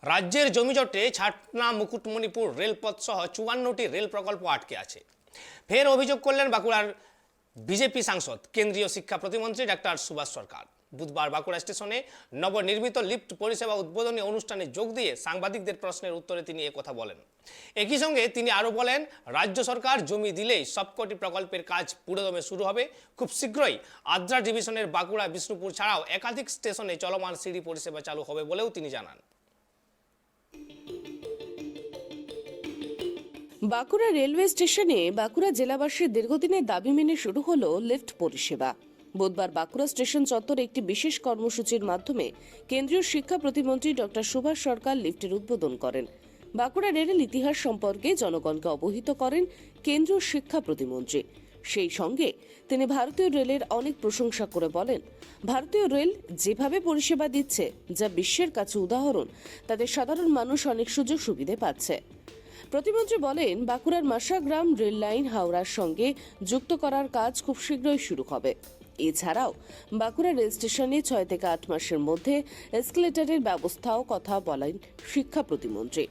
রাজ্যের জমিজটে ছাতনা মুকুটমণিপুর রেলপথ সহ 54টি রেল প্রকল্প আটকে আছে। ফের অভিযোগ করলেন বাঁকুড়ার বিজেপি সাংসদ কেন্দ্রীয় শিক্ষা প্রতিমন্ত্রী ডাক্তার সুভাষ সরকার। বুধবার বাঁকুড়া স্টেশনে নবনির্মিত লিফট পরিষেবা উদ্বোধনী অনুষ্ঠানে যোগ দিয়ে সাংবাদিকদের প্রশ্নের উত্তরে তিনি একথা বলেন। একই সঙ্গে তিনি আরও বলেন, রাজ্য সরকার জমি দিলেই সবকটি প্রকল্পের কাজ পুরোদমে শুরু হবে। খুব শীঘ্রই আদ্রা ডিভিশনের বাঁকুড়া বিষ্ণুপুর ছাড়াও একাধিক স্টেশনে চলমান সিঁড়ি পরিষেবা চালু হবে বলেও তিনি জানান। বাঁকুড়া রেলওয়ে স্টেশনে বাঁকুড়া জেলাবাসীর দীর্ঘদিনের দাবি মেনে শুরু হলো লিফট পরিষেবা। বুধবার বাঁকুড়া স্টেশন চত্বরে একটি বিশেষ কর্মসূচির মাধ্যমে কেন্দ্রীয় শিক্ষা প্রতিমন্ত্রী ডক্টর সুভাষ সরকার লিফটের উদ্বোধন করেন। বাঁকুড়া রেলের ইতিহাস সম্পর্কে জনগণকে অবহিত করেন কেন্দ্রীয় শিক্ষা প্রতিমন্ত্রী। সেই সঙ্গে তিনি ভারতীয় রেলের অনেক প্রশংসা করে বলেন, ভারতীয় রেল যেভাবে পরিষেবা দিচ্ছে যা বিশ্বের কাছে উদাহরণ, তাতে সাধারণ মানুষ অনেক সুযোগ সুবিধে পাচ্ছে। প্রতিমন্ত্রী বলেন, বাঁকুড়ার মাসাগ্রাম রেল লাইন হাওড়ার সঙ্গে যুক্ত করার কাজ খুব শীঘ্রই শুরু হবে। এছাড়াও বাঁকুড়া রেল স্টেশনে 6 থেকে 8 মাসের মধ্যে এসকেলেটরের ব্যবস্থাও কথা বলেন শিক্ষা প্রতিমন্ত্রী।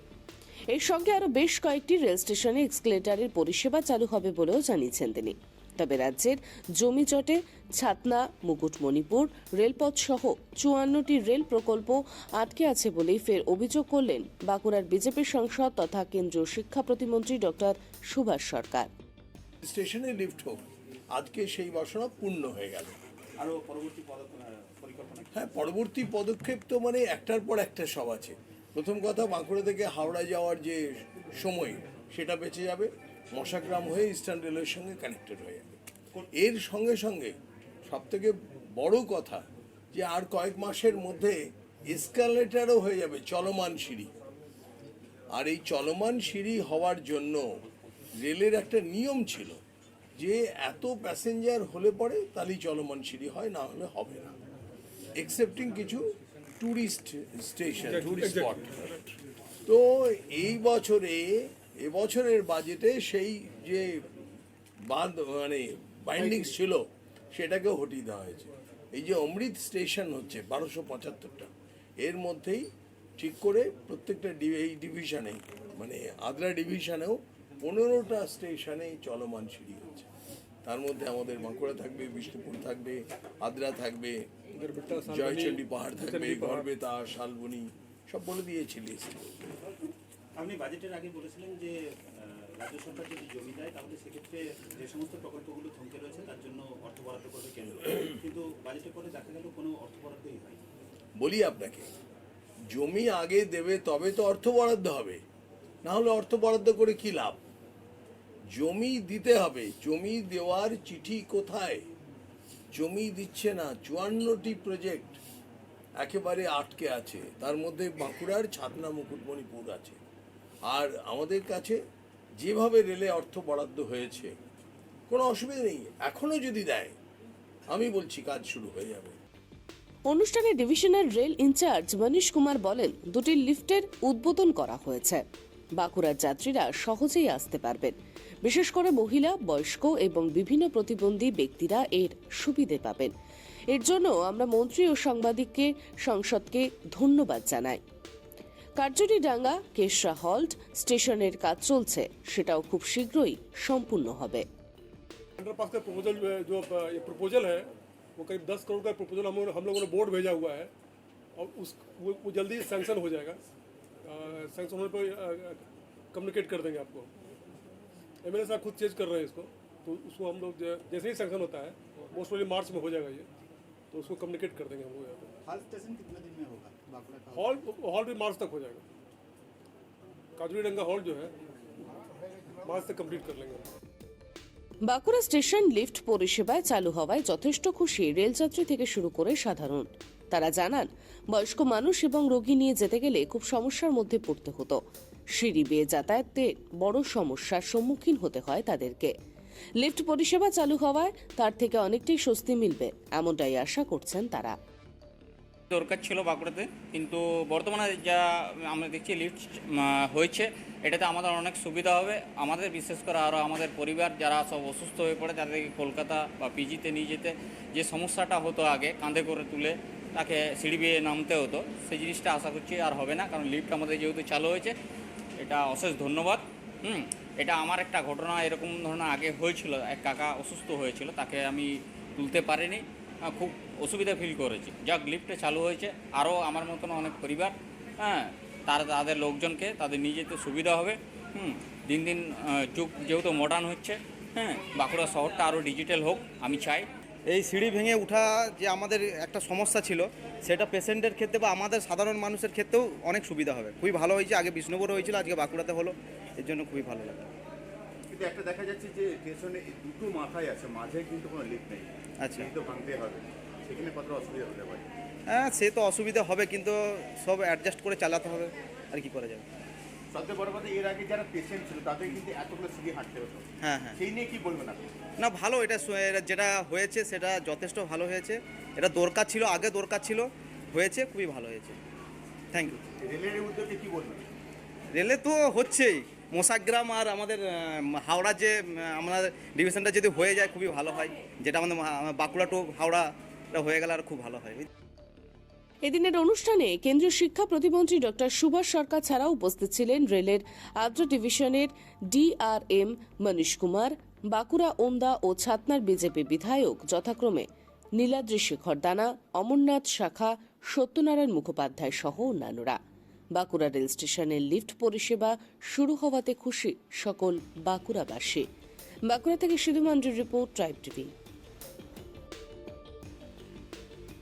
এর সঙ্গে আরও বেশ কয়েকটি রেল স্টেশনে এসকেলেটরের পরিষেবা চালু হবে বলেও জানিয়েছেন তিনি। তবে রাজ্যের জমিজটে ছাতনা মুকুটমণিপুর রেলপথ সহ 54টি রেল প্রকল্প আটকে আছে বলেই ফের অভিযোগ করলেন বাঁকুড়ার বিজেপি সাংসদ তথা কেন্দ্রীয় শিক্ষা প্রতিমন্ত্রী ডক্টর সুভাষ সরকার। স্টেশনে লিফট হোক, আজকে সেই বাসনা পূর্ণ হয়ে গেল। আরো পরবর্তী পরিকল্পনা হ্যাঁ, পরবর্তী পদক্ষেপ তো মানে একটার পর একটা সব আছে। প্রথম কথা, বাঁকুড়া থেকে হাওড়া যাওয়ার যে সময় সেটা বেঁচে যাবে, মশাগ্রাম হয়ে ইস্টার্ন রেলওয়ের সঙ্গে কানেক্টেড হয়ে যাবে। এর সঙ্গে সঙ্গে সবথেকে বড় কথা যে আর কয়েক মাসের মধ্যে এসকালেটারও হয়ে যাবে, চলমান সিঁড়ি। আর এই চলমান সিঁড়ি হওয়ার জন্য রেলের একটা নিয়ম ছিল যে এত প্যাসেঞ্জার হলে পরে তাহলেই চলমান সিঁড়ি হয়, না হলে হবে না, এক্সেপ্টিং কিছু ট্যুরিস্ট স্টেশন, ট্যুরিস্ট স্পট। তো এবছরের বাজেটে সেই যে মানে বাইন্ডিংস ছিল সেটাকেও হটিয়ে দেওয়া হয়েছে। এই যে অমৃত স্টেশন হচ্ছে 1275টা, এর মধ্যেই ঠিক করে প্রত্যেকটা এই ডিভিশনে মানে আদ্রা ডিভিশনেও 15টা স্টেশনে চলমান সিঁড়ি হচ্ছে। তার মধ্যে আমাদের বাঁকুড়া থাকবে, বিষ্ণুপুর থাকবে, আদ্রা থাকবে, জয়চণ্ডী পাহাড় থাকবে, গড়বেতা, শালবনী, সব বলে দিয়েছি লিস্ট। আপনি বাজেটের আগে বলেছিলেন যে রাজ্য সরকার যদি জমি দেয় তাহলে সেক্ষেত্রে যে সমস্ত প্রকল্পগুলো থমকে রয়েছে তার জন্য অর্থ বরাদ্দ করবে কেন্দ্র, কিন্তু বাজেটের পরে দেখা গেল কোনো অর্থ বরাদ্দই হয়নি। বলি আপনাকে, জমি আগে দেবে তবে তো অর্থ বরাদ্দ হবে, না হলে অর্থ বরাদ্দ করে কি লাভ? জমি দিতে হবে। জমি দেওয়ার চিঠি কোথায়? জমি দিচ্ছে না। 54টি প্রজেক্ট একেবারে আটকে আছে, তার মধ্যে বাঁকুড়ার ছাতনা মুকুটমণিপুর আছে। আর আমাদের কাছে যেভাবে রেলে অর্থ বরাদ্দ হয়েছে কোনো অসুবিধা নেই, এখনো যদি দেয় আমি বলছি কাজ শুরু হয়ে যাবে। অনুষ্ঠানে divisional rail incharge Manish Kumar বলেন, দুটি লিফটের উদ্বোধন করা হয়েছে। বাঁকুড়ার যাত্রীরা সহজেই আসতে পারবেন। বিশেষ করে মহিলা, বয়স্ক এবং বিভিন্ন প্রতিবন্ধী ব্যক্তিরা এর সুবিধে পাবেন। এর জন্য আমরা মন্ত্রী ও সংসদকে ধন্যবাদ জানাই। কার্জুরিডাঙ্গা কেশরা হল্ট স্টেশনের কাজ চলছে, সেটাও খুব শীঘ্রই সম্পূর্ণ হবে। अंडरपास का प्रपोजल जो ये प्रपोजल है वो करीब 10 करोड़ का प्रपोजल हम लोगों ने बोर्ड भेजा हुआ है और वो जल्दी सैंक्शन हो जाएगा। सैंक्शन होने पर कम्युनिकेट कर देंगे आपको। एमएलए साहब खुद चेंज कर रहे हैं इसको, तो उसको हम लोग जैसे ही सैंक्शन होता है मोस्ट प्रोबेबली मार्च में हो जाएगा ये, तो उसको कम्युनिकेट कर देंगे हम लोग यहाँ पे। हाल स्टेशन कितने दिन में होगा बांकुड़ा का? हॉल भी मार्च तक हो जाएगा। काजूरीडंगा हॉल जो है मार्च तक कंप्लीट कर लेंगे। বাঁকুড়া স্টেশন লিফট পরিষেবায় চালু হওয়ায় যথেষ্ট খুশি রেলযাত্রী থেকে শুরু করে সাধারণ। তারা জানান, বয়স্ক মানুষ এবং রোগী নিয়ে যেতে গেলে খুব সমস্যার মধ্যে পড়তে হতো। সিঁড়ি বেয়ে যাতায়াতে বড় সমস্যার সম্মুখীন হতে হয় তাদেরকে। লিফট পরিষেবা চালু হওয়ায় তার থেকে অনেকটাই স্বস্তি মিলবে, এমনটাই আশা করছেন তারা। দরকার ছিল বাঁকুড়াতে, কিন্তু বর্তমানে যা আমরা দেখছি লিফট হয়েছে, এটাতে আমাদের অনেক সুবিধা হবে। আমাদের বিশেষ করে আরও আমাদের পরিবার যারা সব অসুস্থ হয়ে পড়ে তাদেরকে কলকাতা বা পিজিতে নিয়ে যেতে যে সমস্যাটা হতো আগে কাঁধে করে তুলে তাকে সিঁড়ি বেয়ে নামতে হতো, সেই জিনিসটা আশা করছি আর হবে না, কারণ লিফট আমাদের যেহেতু চালু হয়েছে, এটা অশেষ ধন্যবাদ। এটা আমার একটা ঘটনা এরকম ধরনের আগে হয়েছিল, এক কাকা অসুস্থ হয়েছিল, তাকে আমি তুলতে পারিনি, খুব অসুবিধা ফিল করেছি। যাক, লিফটে চালু হয়েছে, আরও আমার মতন অনেক পরিবার, তাদের লোকজনকে তাদের নিয়ে যেতে সুবিধা হবে। দিন দিন যুগ যেহেতু মডার্ন হচ্ছে, বাঁকুড়া শহরটা আরও ডিজিটাল হোক আমি চাই। এই সিঁড়ি ভেঙে ওঠা যে আমাদের একটা সমস্যা ছিল, সেটা পেশেন্টের ক্ষেত্রে বা আমাদের সাধারণ মানুষের ক্ষেত্রেও অনেক সুবিধা হবে। খুবই ভালো হয়েছে, আগে বিষ্ণুপুরে হয়েছিল, আজকে বাঁকুড়াতে হলো, এর জন্য খুবই ভালো লাগে। কিন্তু একটা দেখা যাচ্ছে যে স্টেশনে দুটো মাথায় আছে, মাঝে কিন্তু কোনো লিফট নেই। আচ্ছা, তো ভাঙতে হবে, সেখানে কতটা অসুবিধা হতে পারে? হ্যাঁ সে তো অসুবিধা হবে, কিন্তু সব অ্যাডজাস্ট করে চালাতে হবে, আর কি করা যাবে। সবচেয়ে বড় কথা, এর আগে যারা পেশেন্ট ছিল তাদের কিন্তু এতগুলো সিঁড়ি হাঁটতে হতো। হ্যাঁ হ্যাঁ, সেই নিয়ে কি বলবেন আপনি? না ভালো, এটা যেটা হয়েছে সেটা যথেষ্ট ভালো হয়েছে। এটা দরকার ছিল, আগে দরকার ছিল, হয়েছে, খুবই ভালো হয়েছে। Thank you. রেলের উদ্যোগে কি বলবেন? রেলে তো হচ্ছেই, মোশাগ্রাম আর আমাদের হাওড়া যে আমাদের ডিভিশনটা যদি হয়ে যায় খুবই ভালো হয়, যেটা আমাদের বাঁকুড়া টু হাওড়াটা হয়ে গেলে আর খুব ভালো হয়। এদিনের অনুষ্ঠানে কেন্দ্রীয় শিক্ষা প্রতিমন্ত্রী ডক্টর সুভাষ সরকার ছাড়াও উপস্থিত ছিলেন রেলের আদ্রা ডিভিশনের ডিআরএম মনীশ কুমার, বাঁকুড়া ওন্দা ও ছাতনার বিজেপি বিধায়ক যথাক্রমে নীলাদ্রি শেখর দানা, অমরনাথ শাখা, সত্যনারায়ণ মুখোপাধ্যায় সহ অন্যান্যরা। বাঁকুড়া রেল স্টেশনের লিফট পরিষেবা শুরু হওয়াতে খুশি সকল বাঁকুড়াবাসী। বাঁকুড়া থেকে সিধু মান্ডির রিপোর্ট, ট্রাইব টিভি।